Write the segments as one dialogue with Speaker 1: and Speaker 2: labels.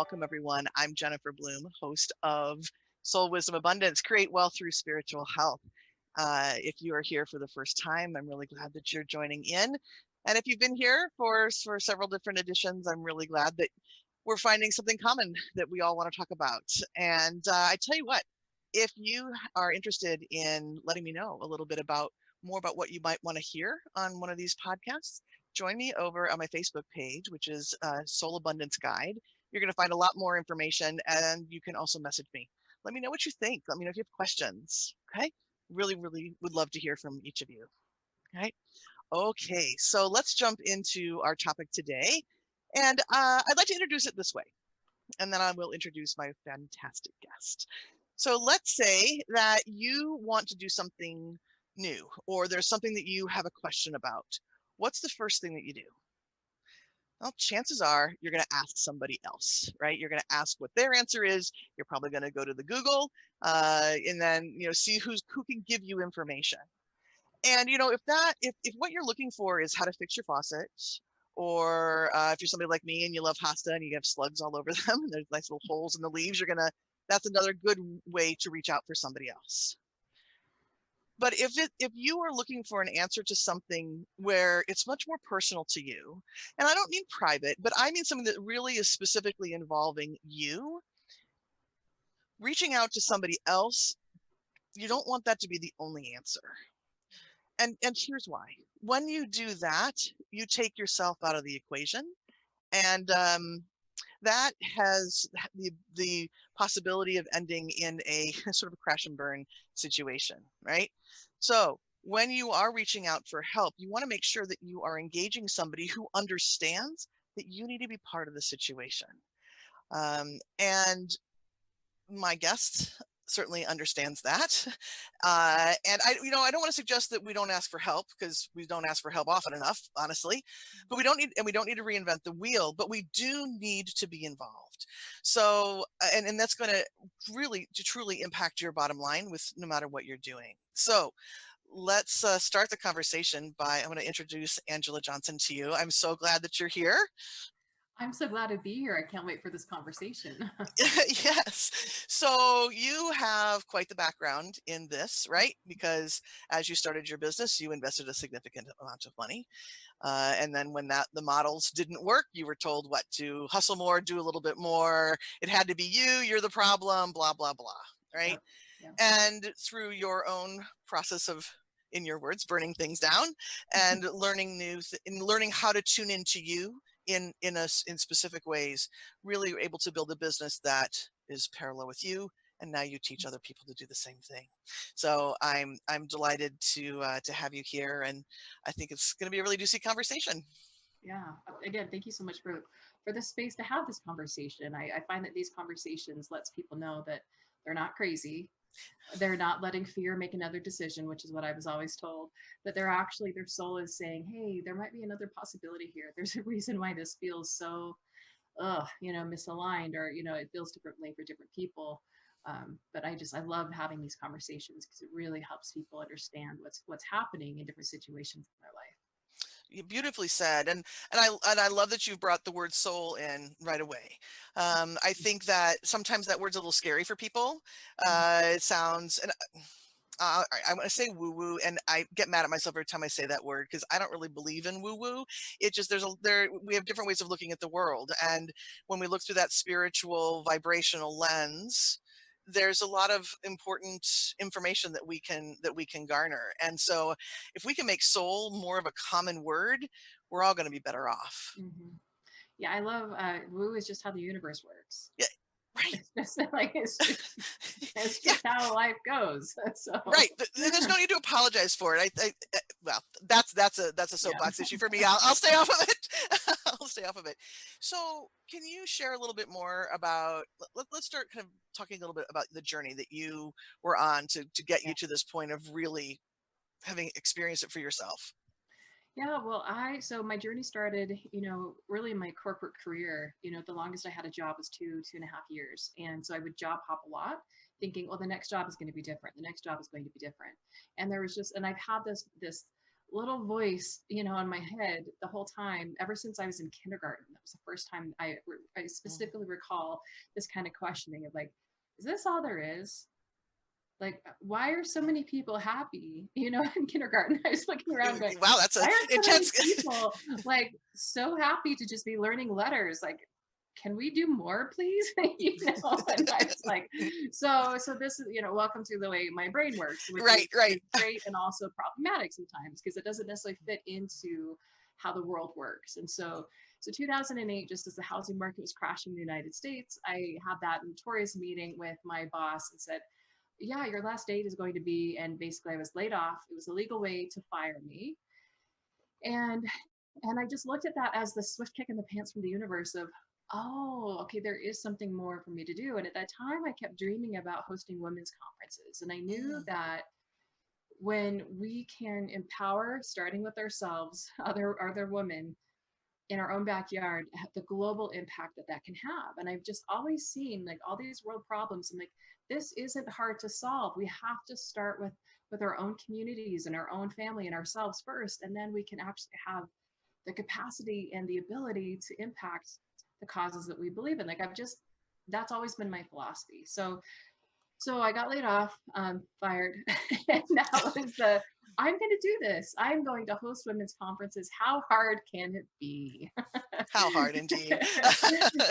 Speaker 1: welcome everyone. I'm Jennifer Bloom, host of Soul Wisdom Abundance, Create Wealth Through Spiritual Health. If you are here for the first time, I'm really glad that you're joining in. And if you've been here for several different editions, I'm really glad that we're finding something common that we all want to talk about. And I tell you what, if you are interested in letting me know a little bit more about what you might want to hear on one of these podcasts, join me over on my Facebook page, which is Soul Abundance Guide. You're going to find a lot more information, and you can also message me. Let me know what you think. Let me know if you have questions. Okay. Really, really would love to hear from each of you. Okay. Okay. So let's jump into our topic today. And I'd like to introduce it this way, and then I will introduce my fantastic guest. So let's say that you want to do something new, or there's something that you have a question about. What's the first thing that you do? Well, chances are you're going to ask somebody else, right? You're going to ask what their answer is. You're probably going to go to the Google and then, see who can give you information. And, if what you're looking for is how to fix your faucet, or if you're somebody like me and you love hosta and you have slugs all over them, and there's nice little holes in the leaves, that's another good way to reach out for somebody else. But if you are looking for an answer to something where it's much more personal to you, and I don't mean private, but I mean something that really is specifically involving you, reaching out to somebody else, you don't want that to be the only answer. And here's why. When you do that, you take yourself out of the equation, and that has the possibility of ending in a sort of a crash and burn situation, right? So when you are reaching out for help, you want to make sure that you are engaging somebody who understands that you need to be part of the situation. And my guest certainly understands that. And I don't want to suggest that we don't ask for help, because we don't ask for help often enough, honestly, but we don't need to reinvent the wheel, but we do need to be involved. So, and that's going to really, to truly impact your bottom line with no matter what you're doing. So let's start the conversation I'm going to introduce Angella Johnson to you. I'm so glad that you're here.
Speaker 2: I'm so glad to be here. I can't wait for this conversation.
Speaker 1: Yes. So you have quite the background in this, right? Because as you started your business, you invested a significant amount of money. And then when the models didn't work, you were told what to hustle more, do a little bit more. It had to be you're the problem, blah, blah, blah. Right.
Speaker 2: Yep. Yep.
Speaker 1: And through your own process of, in your words, burning things down and learning how to tune into you in specific ways, really able to build a business that is parallel with you, and now you teach other people to do the same thing. So I'm delighted to have you here, and I think it's going to be a really juicy conversation.
Speaker 2: Yeah. Again, thank you so much for this space to have this conversation. I find that these conversations lets people know that they're not crazy. They're not letting fear make another decision, which is what I was always told, that they're actually, their soul is saying, hey, there might be another possibility here. There's a reason why this feels so, misaligned, or, it feels differently for different people. But I love having these conversations, because it really helps people understand what's happening in different situations in their life.
Speaker 1: Beautifully said, and I love that you've brought the word soul in right away. I think that sometimes that word's a little scary for people. It sounds, and I want to say woo woo, and I get mad at myself every time I say that word, because I don't really believe in woo woo. It just we have different ways of looking at the world, and when we look through that spiritual vibrational lens, there's a lot of important information that we can garner. And so if we can make soul more of a common word, we're all going to be better off.
Speaker 2: Mm-hmm. Yeah, I love woo is just how the universe works.
Speaker 1: Yeah, right.
Speaker 2: It's
Speaker 1: Yeah,
Speaker 2: just how life goes. So
Speaker 1: right. There's no need to apologize for it. Well, that's a
Speaker 2: yeah.
Speaker 1: soapbox issue for me. I'll stay off of it. I'll stay off of it. So can you share a little bit more about, let's start kind of talking a little bit about the journey that you were on to get you
Speaker 2: Yeah.
Speaker 1: to this point of really having experienced it for yourself.
Speaker 2: Yeah, well, so my journey started, really in my corporate career. The longest I had a job was 2.5 years. And so I would job hop a lot, thinking, well, the next job is going to be different. The next job is going to be different. And there was and I've had this little voice, in my head the whole time, ever since I was in kindergarten. That was the first time I
Speaker 1: Mhm.
Speaker 2: specifically recall this kind of questioning of like, is this all there is? Like, why are so many people happy? In kindergarten, I was looking around going,
Speaker 1: Wow, that's a
Speaker 2: why are so many
Speaker 1: intense.
Speaker 2: people like so happy to just be learning letters? Like, can we do more, please? And I was like, so this is, welcome to the way my brain works, which
Speaker 1: Right,
Speaker 2: is
Speaker 1: right.
Speaker 2: great and also problematic sometimes because it doesn't necessarily fit into how the world works. And so 2008, just as the housing market was crashing in the United States, I had that notorious meeting with my boss and said, yeah, your last date is going to be, and basically I was laid off. It was a legal way to fire me. And I just looked at that as the swift kick in the pants from the universe of, oh, okay, there is something more for me to do. And at that time I kept dreaming about hosting women's conferences. And I knew
Speaker 1: Mm,
Speaker 2: that when we can empower, starting with ourselves, other women in our own backyard, the global impact that that can have. And I've just always seen like all these world problems and like, this isn't hard to solve. We have to start with our own communities and our own family and ourselves first, and then we can actually have the capacity and the ability to impact the causes that we believe in. Like, that's always been my philosophy. So I got laid off, fired, and that was I'm going to do this. I'm going to host women's conferences. How hard can it be?
Speaker 1: how hard indeed.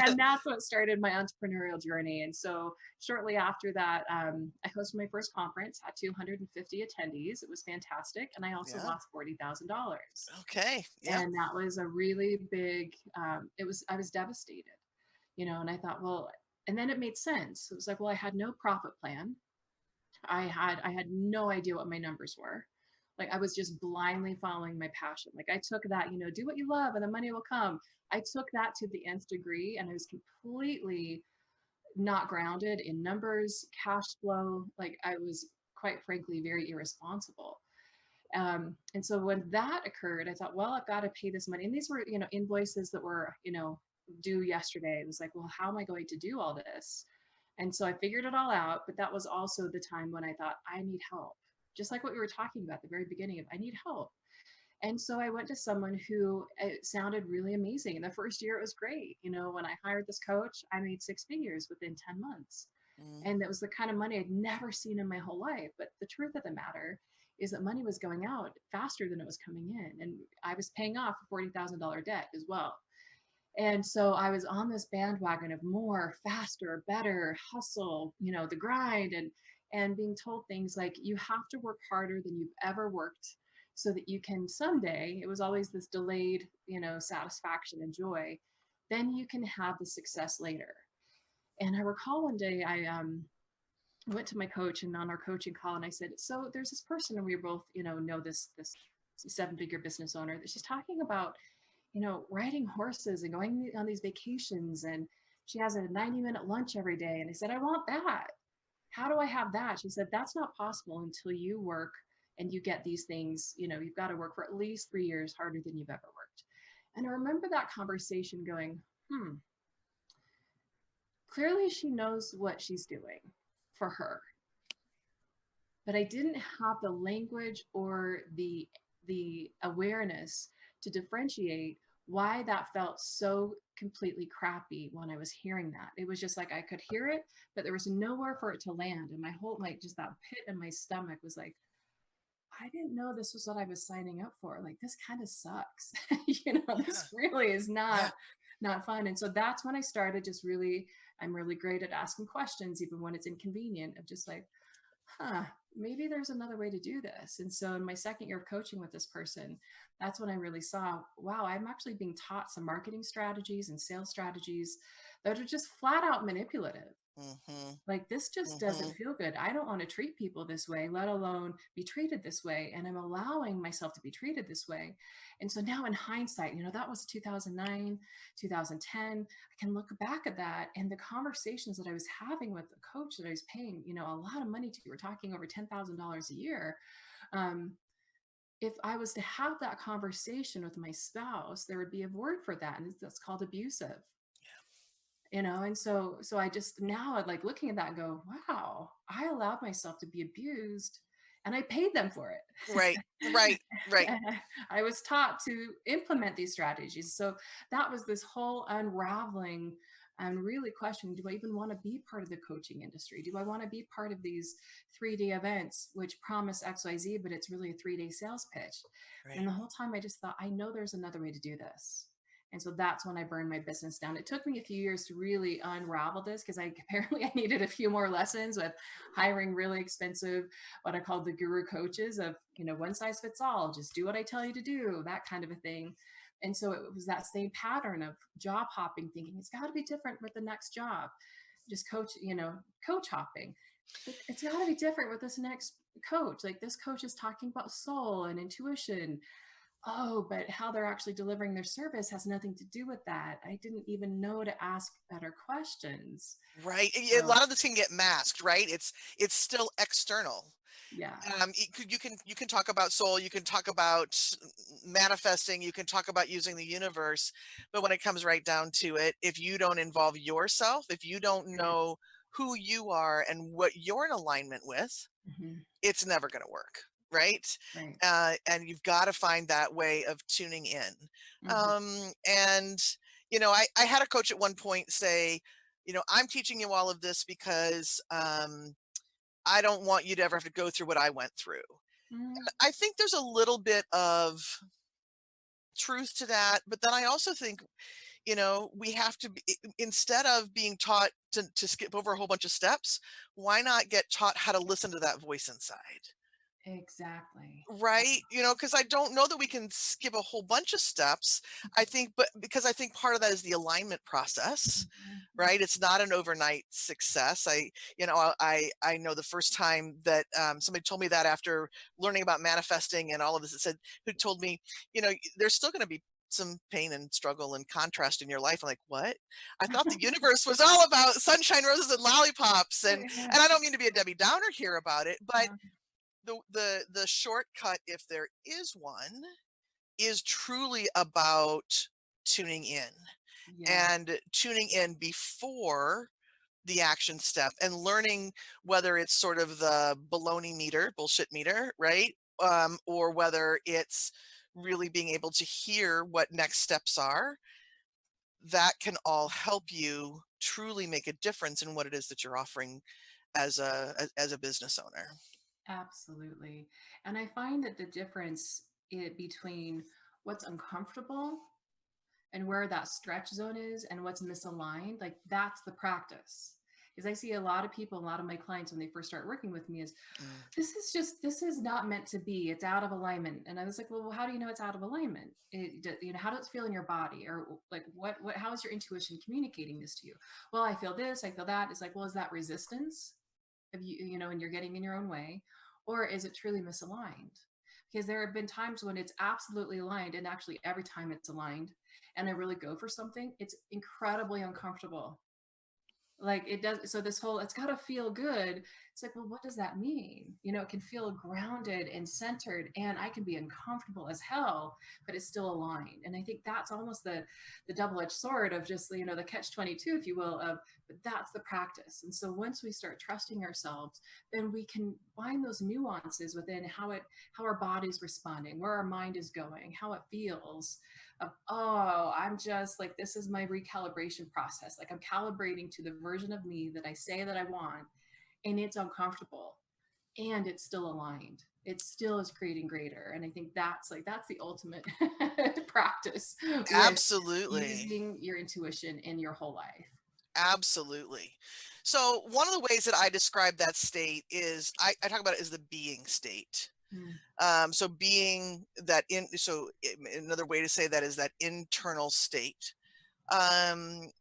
Speaker 2: And that's what started my entrepreneurial journey. And so shortly after that, I hosted my first conference, had 250 attendees. It was fantastic. And I also
Speaker 1: Yeah.
Speaker 2: lost $40,000.
Speaker 1: Okay. Yeah.
Speaker 2: And that was a really big, I was devastated, and I thought, well, and then it made sense. It was like, well, I had no profit plan. I had no idea what my numbers were. Like, I was just blindly following my passion. Like, I took that, do what you love and the money will come. I took that to the nth degree, and I was completely not grounded in numbers, cash flow. Like, I was quite frankly very irresponsible. And so when that occurred, I thought, well, I've got to pay this money. And these were, invoices that were, due yesterday. It was like, well, how am I going to do all this? And so I figured it all out. But that was also the time when I thought, I need help. Just like what we were talking about at the very beginning of, I need help. And so I went to someone who it sounded really amazing. And the first year it was great. When I hired this coach, I made six figures within 10 months.
Speaker 1: Mm,
Speaker 2: And that was the kind of money I'd never seen in my whole life. But the truth of the matter is that money was going out faster than it was coming in. And I was paying off a $40,000 debt as well. And so I was on this bandwagon of more, faster, better, hustle, the grind, and being told things like, you have to work harder than you've ever worked so that you can someday, it was always this delayed, satisfaction and joy, then you can have the success later. And I recall one day I went to my coach and on our coaching call, and I said, so there's this person, and we both, know this seven-figure business owner, that she's talking about, riding horses and going on these vacations, and she has a 90-minute lunch every day. And I said, I want that. How do I have that? She said, that's not possible until you work and you get these things. You've got to work for at least 3 years harder than you've ever worked. And I remember that conversation going, clearly she knows what she's doing for her, but I didn't have the language or the awareness to differentiate why that felt so completely crappy when I was hearing that. It was just like I could hear it, but there was nowhere for it to land. And my whole, like, just that pit in my stomach was like, I didn't know this was what I was signing up for. Like, this kind of sucks.
Speaker 1: yeah.
Speaker 2: This really is
Speaker 1: Yeah.
Speaker 2: not fun. And so that's when I started just really, I'm really great at asking questions, even when it's inconvenient, of just like, maybe there's another way to do this. And so in my second year of coaching with this person, that's when I really saw, wow, I'm actually being taught some marketing strategies and sales strategies that are just flat out manipulative.
Speaker 1: Mm-hmm.
Speaker 2: Like, this just
Speaker 1: Mm-hmm.
Speaker 2: doesn't feel good. I don't want to treat people this way, let alone be treated this way. And I'm allowing myself to be treated this way. And so now in hindsight, that was 2009, 2010. I can look back at that and the conversations that I was having with the coach that I was paying, a lot of money to. We're talking over $10,000 a year. Um, if I was to have that conversation with my spouse, there would be a word for that, and that's called abusive. And so I just now, I'd like looking at that and go, wow, I allowed myself to be abused and I paid them for it.
Speaker 1: Right, right, right,
Speaker 2: I was taught to implement these strategies. So that was this whole unraveling and really questioning, do I even want to be part of the coaching industry? Do I want to be part of these 3-day events which promise XYZ, but it's really a 3-day sales pitch? And
Speaker 1: right.
Speaker 2: the whole time I just thought, I know there's another way to do this. And so that's when I burned my business down. It took me a few years to really unravel this because I apparently I needed a few more lessons with hiring really expensive, what I call the guru coaches of, one size fits all, just do what I tell you to do, that kind of a thing. And so it was that same pattern of job hopping, thinking it's got to be different with the next job, just coach hopping. It's got to be different with this next coach. Like this coach is talking about soul and intuition. Oh, but how they're actually delivering their service has nothing to do with that. I didn't even know to ask better questions.
Speaker 1: Right. A
Speaker 2: So
Speaker 1: lot of this can get masked, right? It's still external.
Speaker 2: yeah,
Speaker 1: You can talk about soul, you can talk about manifesting, you can talk about using the universe, but when it comes right down to it, if you don't involve yourself, if you don't
Speaker 2: right,
Speaker 1: know who you are and what you're in alignment with,
Speaker 2: hmm,
Speaker 1: it's never going to work, right?
Speaker 2: right,
Speaker 1: And you've got to find that way of tuning in.
Speaker 2: hmm,
Speaker 1: And I had a coach at one point say, I'm teaching you all of this because I don't want you to ever have to go through what I went through.
Speaker 2: hmm,
Speaker 1: I think there's a little bit of truth to that, but then I also think, we have to be, instead of being taught to skip over a whole bunch of steps, why not get taught how to listen to that voice inside?
Speaker 2: exactly.
Speaker 1: Right? Because I don't know that we can skip a whole bunch of steps. I think, but because I think part of that is the alignment process,
Speaker 2: Mhm.
Speaker 1: right? It's not an overnight success. I know the first time that somebody told me that after learning about manifesting and all of this, it said, who told me, there's still going to be some pain and struggle and contrast in your life. I'm like, what? I thought the universe was all about sunshine, roses, and lollipops. And I don't mean to be a Debbie Downer here about it, but the shortcut, if there is one, is truly about tuning in
Speaker 2: Yeah,
Speaker 1: and tuning in before the action step and learning whether it's sort of the baloney meter, bullshit meter, right? Or whether it's really being able to hear what next steps are. That can all help you truly make a difference in what it is that you're offering as a business owner.
Speaker 2: absolutely. And I find that the difference between what's uncomfortable and where that stretch zone is and what's misaligned, like that's the practice. Because I see a lot of people, a lot of my clients when they first start working with me is,
Speaker 1: Mm.
Speaker 2: this is not meant to be, it's out of alignment. And I was like, well, how do you know it's out of alignment? How does it feel in your body? Or like, how is your intuition communicating this to you? Well, I feel this, I feel that. It's like, well, is that resistance of and you're getting in your own way? Or is it truly misaligned? Because there have been times when it's absolutely aligned, and actually every time it's aligned and I really go for something, it's incredibly uncomfortable. Like it does. So this whole, it's got to feel good. It's like, well, what does that mean? It can feel grounded and centered, and I can be uncomfortable as hell, but it's still aligned. And I think that's almost the double-edged sword of just, the catch-22, if you will, of, but that's the practice. And so once we start trusting ourselves, then we can find those nuances within how our body's responding, where our mind is going, how it feels, of, oh, I'm just like, this is my recalibration process. Like I'm calibrating to the version of me that I say that I want, and it's uncomfortable and it's still aligned. It still is creating greater. And I think that's the ultimate practice with
Speaker 1: Absolutely.
Speaker 2: using your intuition in your whole life.
Speaker 1: Absolutely. So one of the ways that I describe that state is I talk about it as the being state.
Speaker 2: Mm.
Speaker 1: So being that another way to say that is that internal state. Um,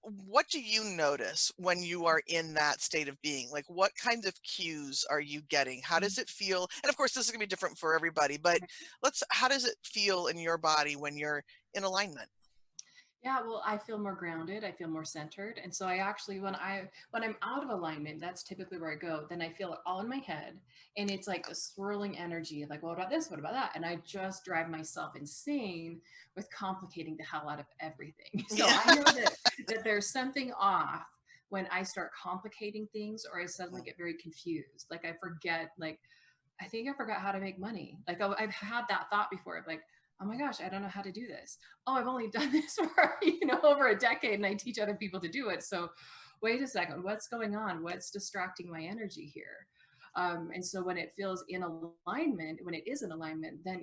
Speaker 1: what do you notice when you are in that state of being? Like what kinds of cues are you getting? How does it feel? And of course, this is gonna be different for everybody, but how does it feel in your body when you're in alignment?
Speaker 2: Yeah, well, I feel more grounded. I feel more centered. And so I actually, when I'm out of alignment, that's typically where I go. Then I feel it all in my head. And it's like the swirling energy of like, well, what about this? What about that? And I just drive myself insane with complicating the hell out of everything. So
Speaker 1: Yeah.
Speaker 2: I know that there's something off when I start complicating things or I suddenly get very confused. Like I forget, like, I think I forgot how to make money. Like I've had that thought before, like, oh my gosh, I don't know how to do this. Oh, I've only done this for, over a decade and I teach other people to do it. So wait a second, what's going on? What's distracting my energy here? And so when it feels in alignment, when it is in alignment, then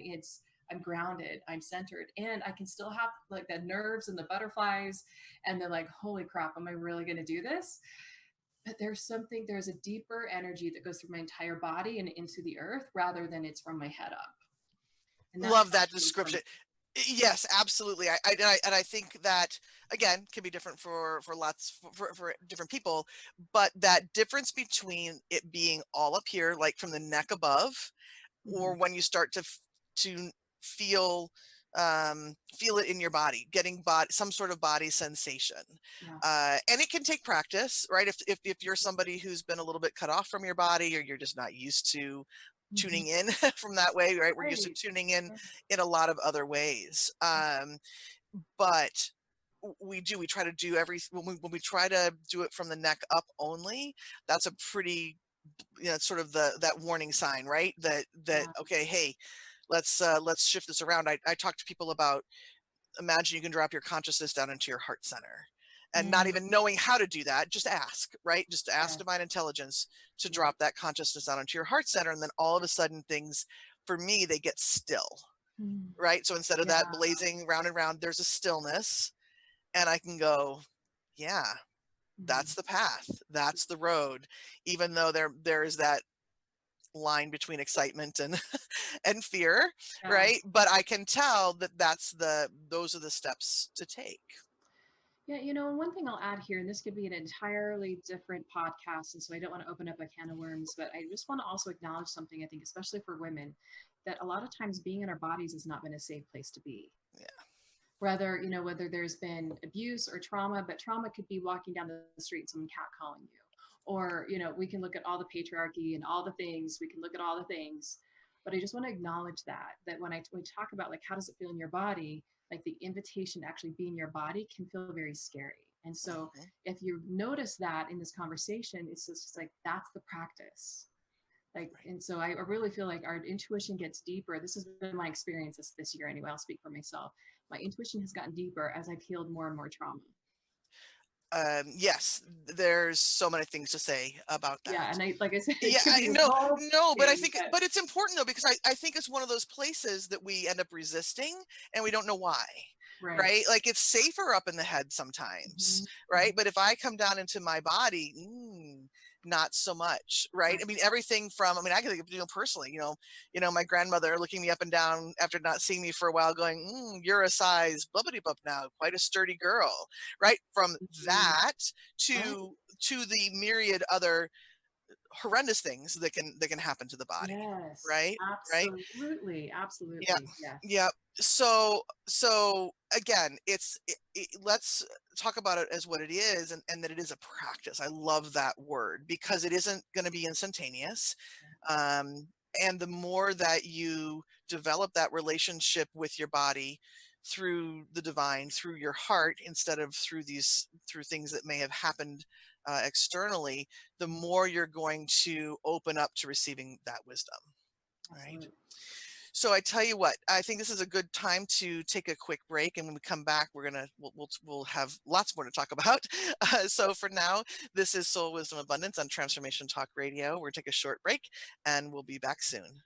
Speaker 2: I'm grounded, I'm centered, and I can still have like the nerves and the butterflies and they're like, holy crap, am I really going to do this? But there's a deeper energy that goes through my entire body and into the earth rather than it's from my head up. And that
Speaker 1: Love that
Speaker 2: comes from
Speaker 1: description. Yes, absolutely. I think that again can be different for different people, but that difference between it being all up here, like from the neck above, or
Speaker 2: Mhm.
Speaker 1: when you start to feel feel it in your body, getting some sort of body sensation,
Speaker 2: Yeah.
Speaker 1: and it can take practice, right? If you're somebody who's been a little bit cut off from your body, or you're just not used to
Speaker 2: Mhm.
Speaker 1: tuning in from that way, right? We're used to
Speaker 2: Right.
Speaker 1: tuning in
Speaker 2: Yeah.
Speaker 1: in a lot of other ways. But we try to do when we try to do it from the neck up only, that's a pretty, sort of that warning sign, right? That
Speaker 2: Yeah.
Speaker 1: okay, hey, let's shift this around. I talk to people about, imagine you can drop your consciousness down into your heart center, and not
Speaker 2: Mm.
Speaker 1: even knowing how to do that, just ask, right? Just ask
Speaker 2: Yes.
Speaker 1: divine intelligence to
Speaker 2: Yeah.
Speaker 1: drop that consciousness down into your heart center, and then all of a sudden things, for me, they get still,
Speaker 2: Mm.
Speaker 1: right? So instead of
Speaker 2: Yeah.
Speaker 1: that blazing round and round, there's a stillness, and I can go, yeah,
Speaker 2: Mhm.
Speaker 1: that's the path, that's the road, even though there is that line between excitement and and fear,
Speaker 2: Yeah.
Speaker 1: right? But I can tell that those are the steps to take.
Speaker 2: Yeah, and one thing I'll add here, and this could be an entirely different podcast, and so I don't want to open up a can of worms, but I just want to also acknowledge something, I think, especially for women, that a lot of times being in our bodies has not been a safe place to be.
Speaker 1: Yeah.
Speaker 2: Whether there's been abuse or trauma, but trauma could be walking down the street and someone catcalling you. Or, we can look at all the patriarchy and all the things, we can look at all the things. But I just want to acknowledge that when we talk about like how does it feel in your body, like the invitation to actually be in your body can feel very scary. And so
Speaker 1: Mhm.
Speaker 2: if you notice that in this conversation, it's just like that's the practice. Like,
Speaker 1: Right.
Speaker 2: and so I really feel like our intuition gets deeper. This has been my experience this year anyway. I'll speak for myself. My intuition has gotten deeper as I've healed more and more trauma.
Speaker 1: Yes, there's so many things to say about
Speaker 2: Yeah,
Speaker 1: that.
Speaker 2: and like I said, it
Speaker 1: Yeah,
Speaker 2: could be a
Speaker 1: no,
Speaker 2: whole
Speaker 1: no, but I
Speaker 2: thing,
Speaker 1: think, but it's important though, because I think it's one of those places that we end up resisting, and we don't know why,
Speaker 2: right.
Speaker 1: right? Like it's safer up in the head sometimes,
Speaker 2: Hmm.
Speaker 1: right?
Speaker 2: Hmm.
Speaker 1: But if I come down into my body, not so much, right?
Speaker 2: Right.
Speaker 1: I mean, everything from, I mean, I can think of, personally, my grandmother looking me up and down after not seeing me for a while, going, you're a size blubbity bub now, quite a sturdy girl, right? From
Speaker 2: Mhm.
Speaker 1: that
Speaker 2: Right.
Speaker 1: to the myriad other horrendous things that can happen to the body,
Speaker 2: Yes,
Speaker 1: right? Right?
Speaker 2: absolutely,
Speaker 1: Yeah.
Speaker 2: absolutely. Yes.
Speaker 1: Yeah. So again, let's talk about it as what it is, and that it is a practice. I love that word because it isn't going to be instantaneous. Um, and the more that you develop that relationship with your body through the divine, through your heart, instead of through things that may have happened externally, the more you're going to open up to receiving that wisdom. Right.
Speaker 2: Absolutely.
Speaker 1: So I tell you what, I think this is a good time to take a quick break, and when we come back, we'll have lots more to talk about. So for now, this is Soul Wisdom Abundance on Transformation Talk Radio. We're gonna take a short break, and we'll be back soon.